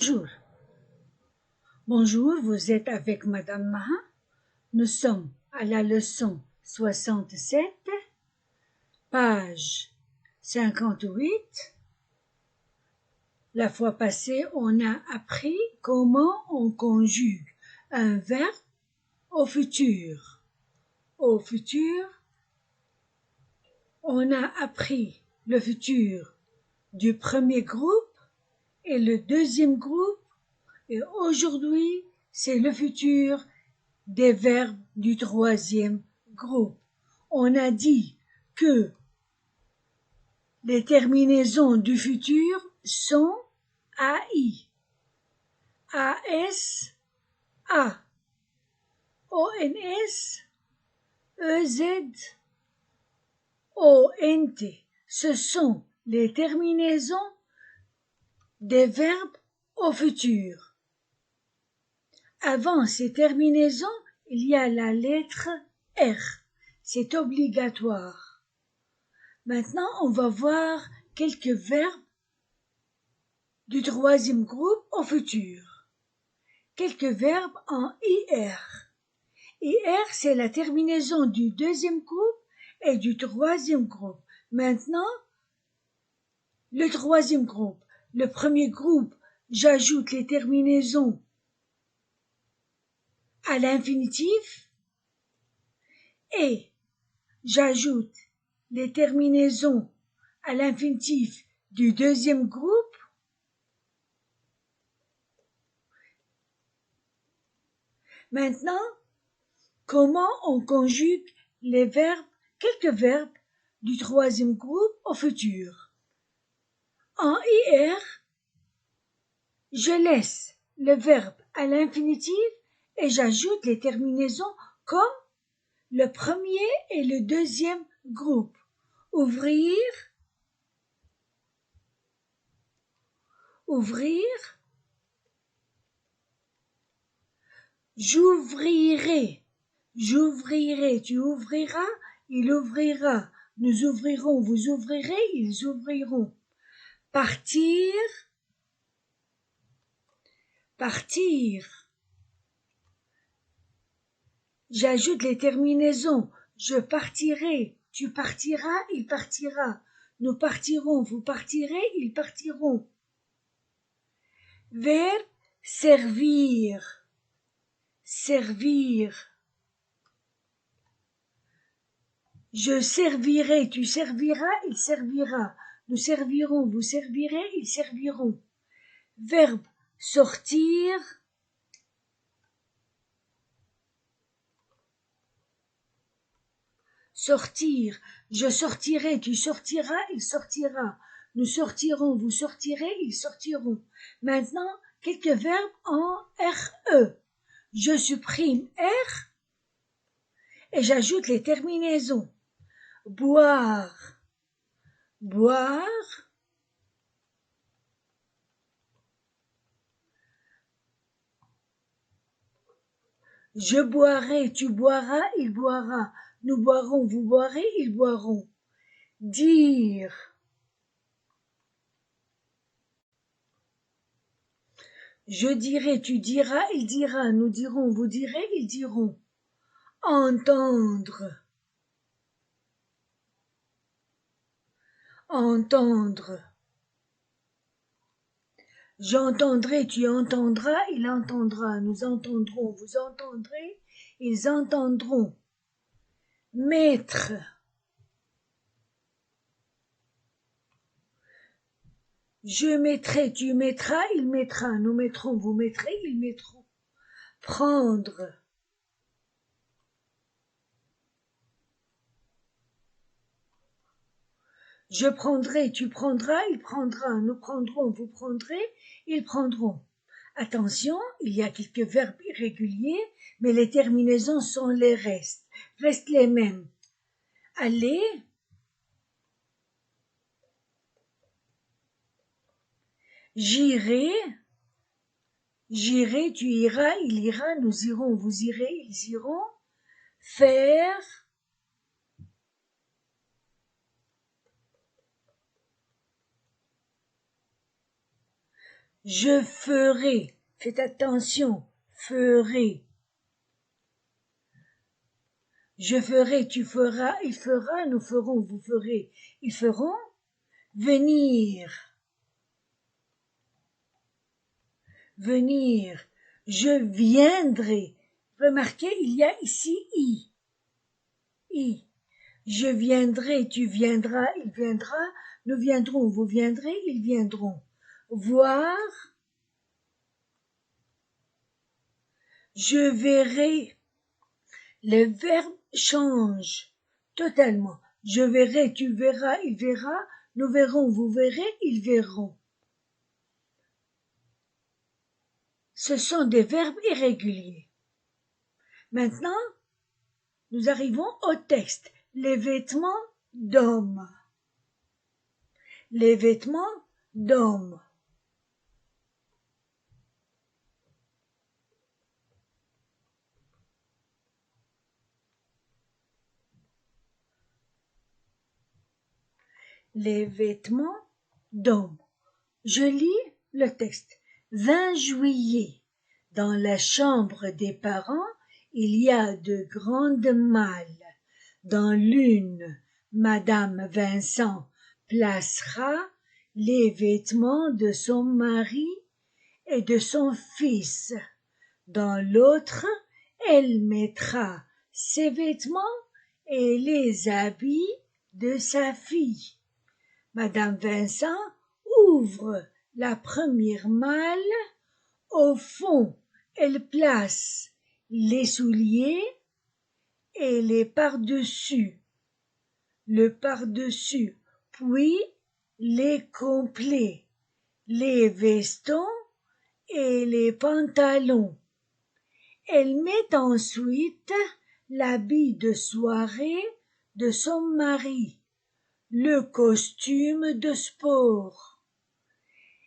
Bonjour. Bonjour, vous êtes avec Madame Maha. Nous sommes à la leçon 67, page 58. La fois passée, on a appris comment on conjugue un verbe au futur. Au futur, on a appris le futur du premier groupe et le deuxième groupe. Et aujourd'hui, c'est le futur des verbes du troisième groupe. On a dit que les terminaisons du futur sont AI, AS, A, ONS, EZ, ONT. Ce sont les terminaisons des verbes au futur. Avant ces terminaisons, il y a la lettre R. C'est obligatoire. Maintenant, on va voir quelques verbes du troisième groupe au futur. Quelques verbes en IR. IR, c'est la terminaison du deuxième groupe et du troisième groupe. Maintenant, le troisième groupe. Le premier groupe, j'ajoute les terminaisons à l'infinitif et j'ajoute les terminaisons à l'infinitif du deuxième groupe. Maintenant, comment on conjugue les verbes, quelques verbes du troisième groupe au futur. En IR, je laisse le verbe à l'infinitif et j'ajoute les terminaisons comme le premier et le deuxième groupe. Ouvrir, ouvrir, j'ouvrirai, j'ouvrirai, tu ouvriras, il ouvrira, nous ouvrirons, vous ouvrirez, ils ouvriront. Partir, partir. J'ajoute les terminaisons. Je partirai, tu partiras, il partira. Nous partirons, vous partirez, ils partiront. Verbe servir, servir. Je servirai, tu serviras, il servira. Nous servirons, vous servirez, ils serviront. Verbe sortir, sortir. Je sortirai, tu sortiras, il sortira. Nous sortirons, vous sortirez, ils sortiront. Maintenant, quelques verbes en RE. Je supprime R et j'ajoute les terminaisons. Boire, boire. Je boirai, tu boiras, il boira. Nous boirons, vous boirez, ils boiront. Dire. Je dirai, tu diras, il dira. Nous dirons, vous direz, ils diront. Entendre. Entendre. J'entendrai, tu entendras, il entendra. Nous entendrons, vous entendrez, ils entendront. Mettre. Je mettrai, tu mettras, il mettra. Nous mettrons, vous mettrez, ils mettront. Prendre. Je prendrai, tu prendras, il prendra. Nous prendrons, vous prendrez, ils prendront. Attention, il y a quelques verbes irréguliers, mais les terminaisons sont les restent les mêmes. Aller, j'irai, j'irai, tu iras, il ira, nous irons, vous irez, ils iront. Faire, Je ferai. Faites attention. Ferai. Je ferai, tu feras, il fera, nous ferons, vous ferez, ils feront. Venir. Venir. Je viendrai. Remarquez, il y a ici i. I. Je viendrai, tu viendras, il viendra, nous viendrons, vous viendrez, ils viendront. Voir. Je verrai. Le verbe change totalement. Je verrai, tu verras, il verra, nous verrons, vous verrez, ils verront. Ce sont des verbes irréguliers. Maintenant, nous arrivons au texte. Les vêtements d'homme. Les vêtements d'homme. Les vêtements d'homme. Je lis le texte. 20 juillet. Dans la chambre des parents, il y a de grandes malles. Dans l'une, Madame Vincent placera les vêtements de son mari et de son fils. Dans l'autre, elle mettra ses vêtements et les habits de sa fille. Madame Vincent ouvre la première malle. Au fond, elle place les souliers et les par-dessus, le par-dessus, puis les complets, les vestons et les pantalons. Elle met ensuite l'habit de soirée de son mari, le costume de sport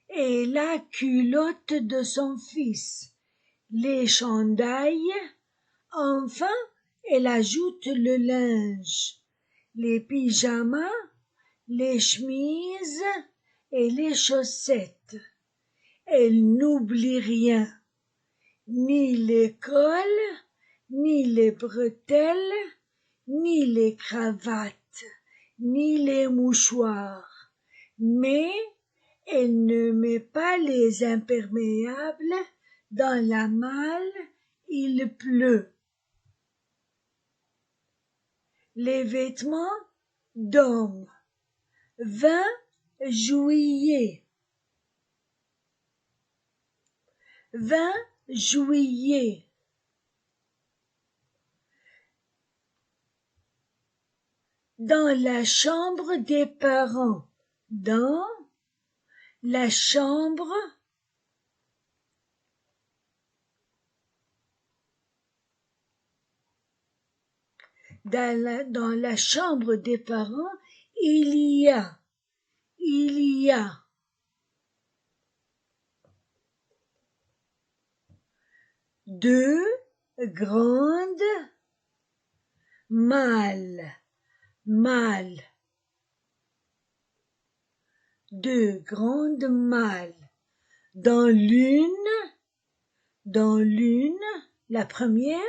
et la culotte de son fils, les chandails. Enfin, elle ajoute le linge, les pyjamas, les chemises et les chaussettes. Elle n'oublie rien, ni l'école, ni les bretelles, ni les cravates, ni les mouchoirs, mais elle ne met pas les imperméables dans la malle, il pleut. Les vêtements d'homme. 20 juillet. 20 juillet. Dans la chambre des parents. Dans la chambre dans la chambre des parents, il y a deux grandes malles, deux grandes malles. Dans l'une, la première,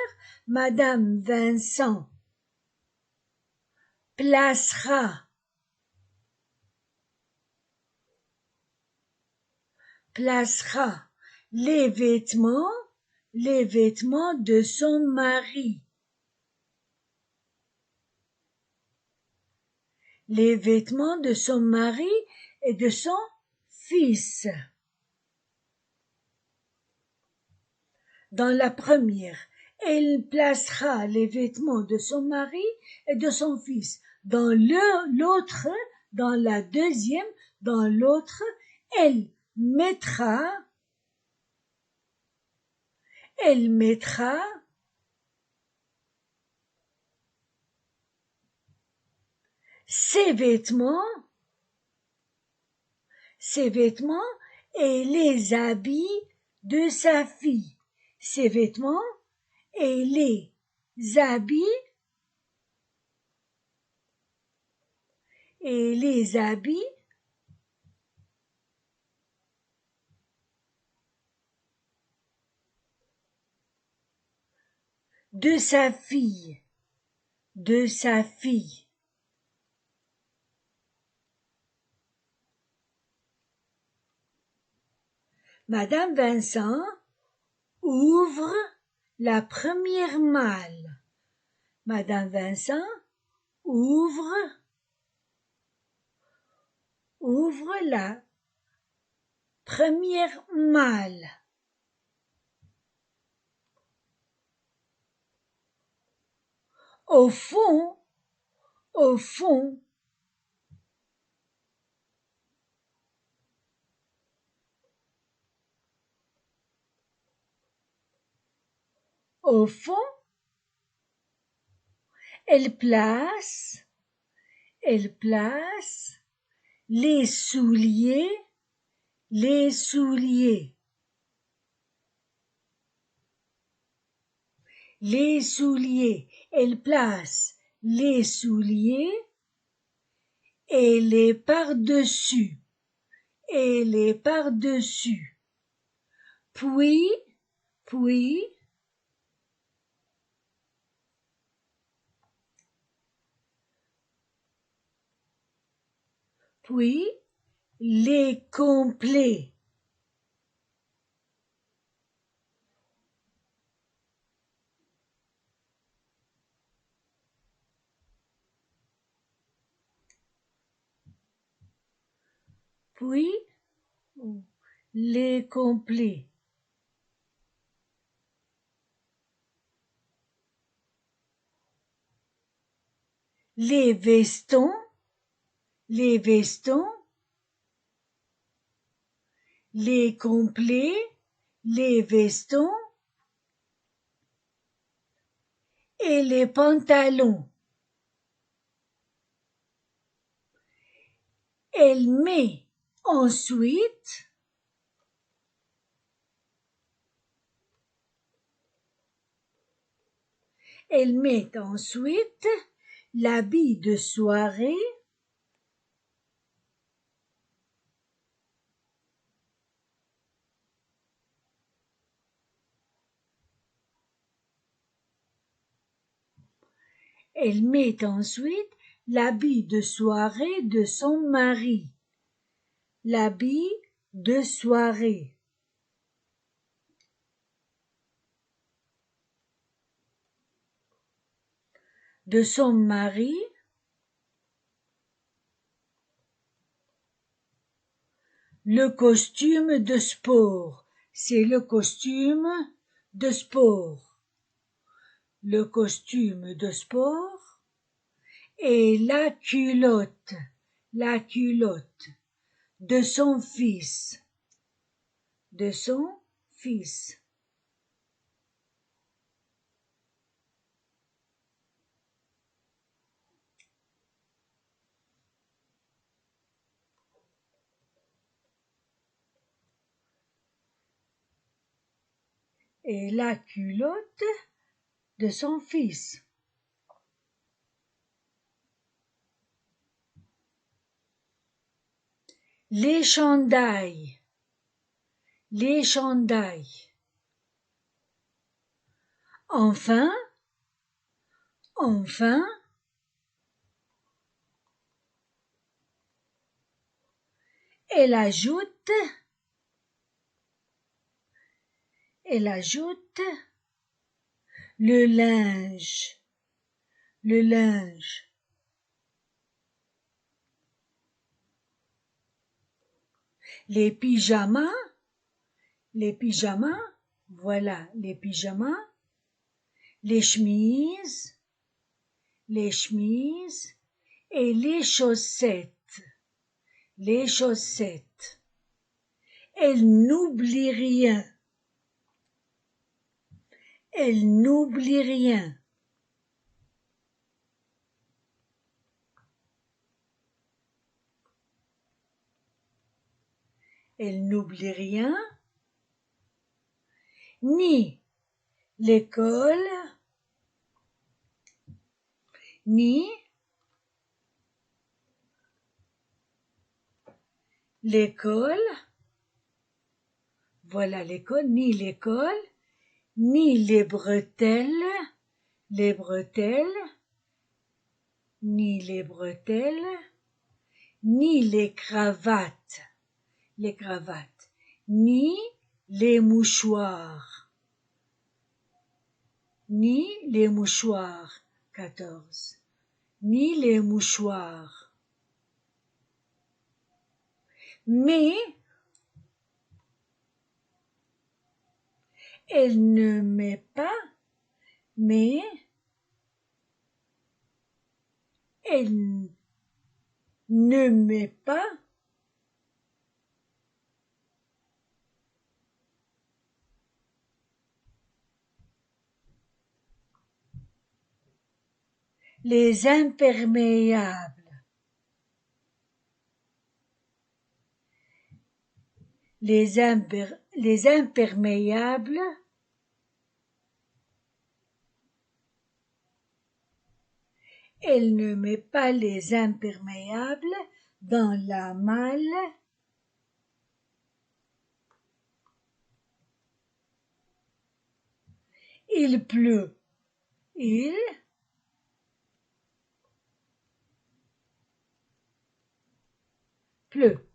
Madame Vincent placera les vêtements de son mari, les vêtements de son mari et de son fils. Dans la première, elle placera les vêtements de son mari et de son fils. Dans l'autre, dans la deuxième, dans l'autre, elle mettra ses vêtements et les habits de sa fille. Ses vêtements et les habits de sa fille, de sa fille. Madame Vincent ouvre la première malle. Madame Vincent ouvre la première malle. Au fond, au fond, au fond, elle place les souliers, les souliers. Les souliers, elle place les souliers et les par-dessus, et les par-dessus. Puis, les complets. Puis, les complets. Les vestons, les vestons, les complets, les vestons et les pantalons. Elle met ensuite l'habit de soirée de son mari. L'habit de soirée. De son mari. Le costume de sport. C'est le costume de sport. Le costume de sport et la culotte de son fils. De son fils. Et la culotte de son fils. Les chandails. Enfin, elle ajoute le linge. Les pyjamas, voilà, les pyjamas, les chemises et les chaussettes. Elle n'oublie rien. Elle n'oublie rien. Elle n'oublie rien, ni l'école, ni l'école, voilà l'école, ni l'école, ni les bretelles, les bretelles, ni les bretelles, ni les cravates, ni les mouchoirs, ni les mouchoirs, 14, ni les mouchoirs. Mais elle ne met pas, mais elle ne met pas les imperméables. Les imperméables elle ne met pas les imperméables dans la malle il pleut, il pleut.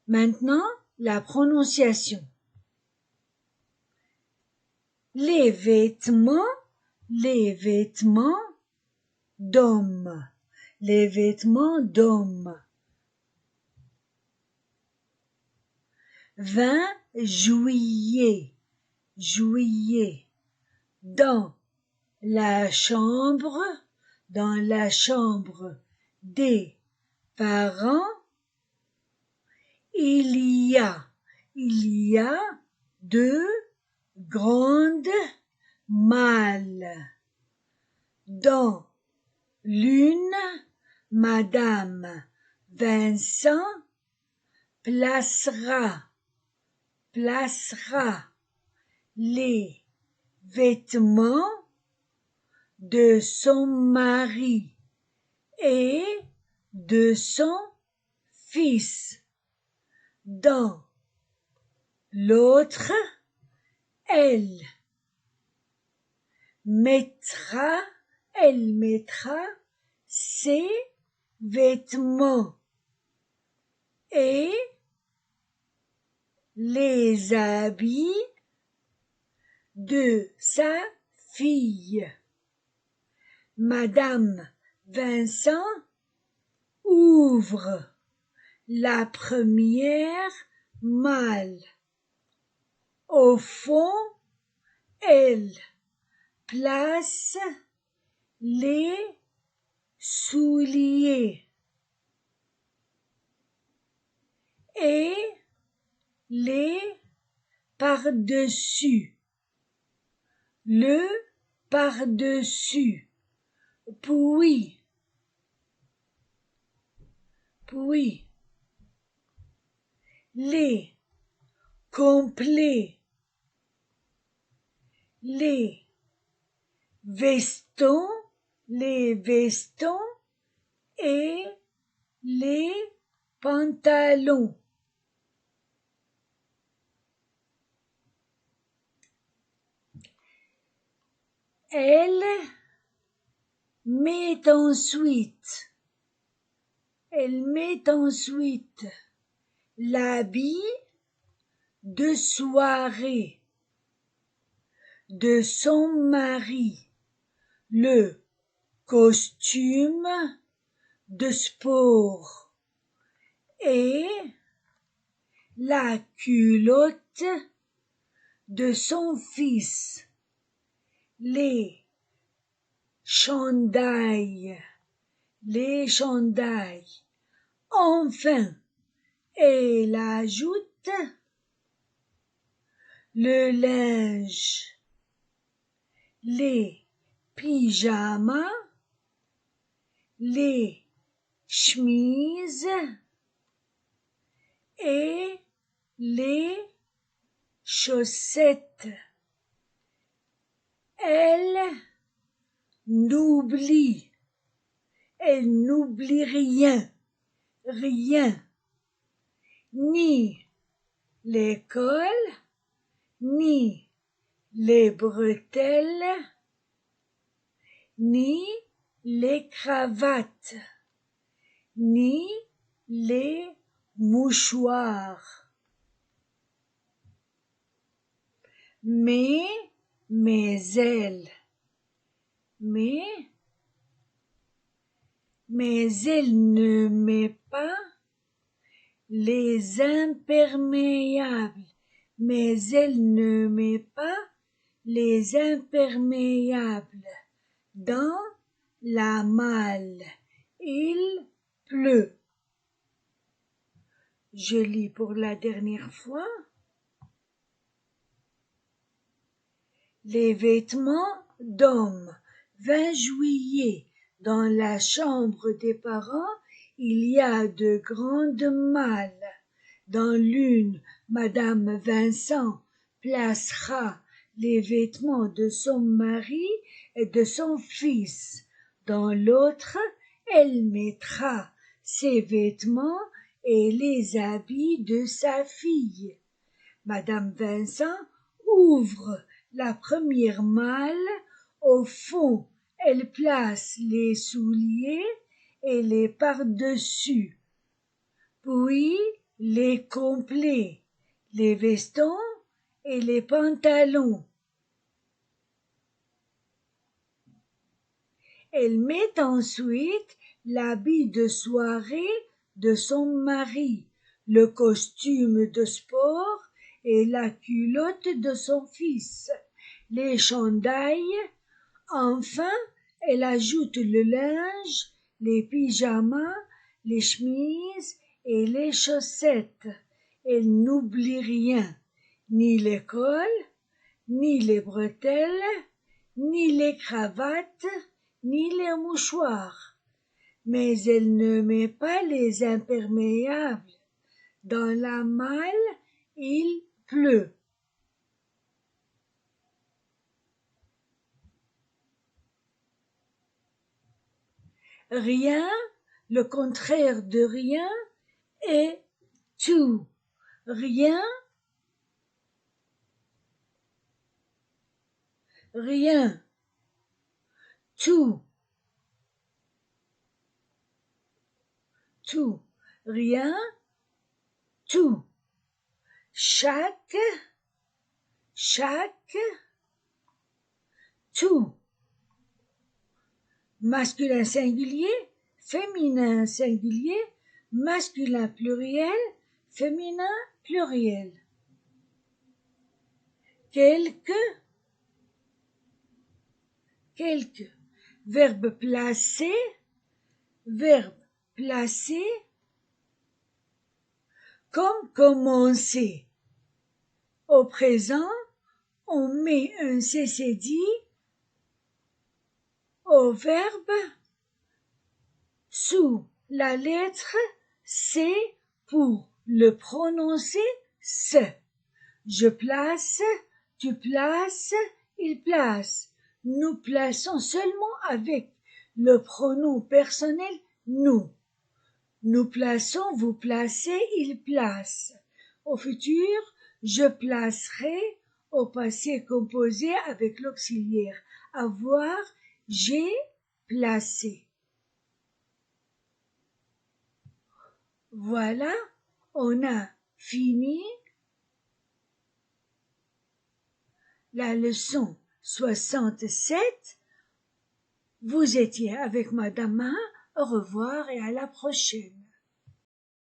Maintenant, la prononciation. Les vêtements d'hommes, les vêtements d'hommes. 20 juillet, dans la chambre des parents, il y a deux grandes malles. Dans l'une, Madame Vincent placera les vêtements de son mari et de son fils. Dans l'autre, elle mettra ses vêtements et les habits de sa fille. Madame Vincent ouvre la première malle. Au fond, elle place les souliers et les par-dessus. Le par-dessus. Puis les complets, les vestons et les pantalons. Elle met ensuite l'habit de soirée de son mari, le costume de sport et la culotte de son fils, les chandails. Enfin, elle ajoute le linge, les pyjamas, les chemises et les chaussettes. Elle n'oublie rien, ni l'école, ni les bretelles, ni les cravates, ni les mouchoirs. Mais mes ailes, mais elle ne met pas les imperméables, mais elle ne met pas les imperméables dans la malle. Il pleut. Je lis pour la dernière fois. Les vêtements d'homme. 20 juillet. Dans la chambre des parents, il y a de grandes malles. Dans l'une, Madame Vincent placera les vêtements de son mari et de son fils. Dans l'autre, elle mettra ses vêtements et les habits de sa fille. Madame Vincent ouvre la première malle. Au fond, elle place les souliers et les par-dessus, puis les complets, les vestons et les pantalons. Elle met ensuite l'habit de soirée de son mari, le costume de sport et la culotte de son fils, les chandails. Enfin, elle ajoute le linge, les pyjamas, les chemises et les chaussettes. Elle n'oublie rien, ni l'école, ni les bretelles, ni les cravates, ni les mouchoirs. Mais elle ne met pas les imperméables. Dans la malle, il pleut. Rien, le contraire de rien, est tout. Rien, rien, tout, tout, rien, tout. Chaque, tout. Masculin singulier, féminin singulier, masculin pluriel, féminin pluriel. Quelques, verbe placer, comme commencer. Au présent, on met un CCD au verbe sous la lettre C pour le prononcer se. Je place, tu places, il place. Nous plaçons seulement avec le pronom personnel nous. Nous plaçons, vous placez, il place. Au futur, je placerai. Au passé composé avec l'auxiliaire avoir, j'ai placé. Voilà, on a fini la leçon 67. Vous étiez avec Madame. Au revoir et à la prochaine.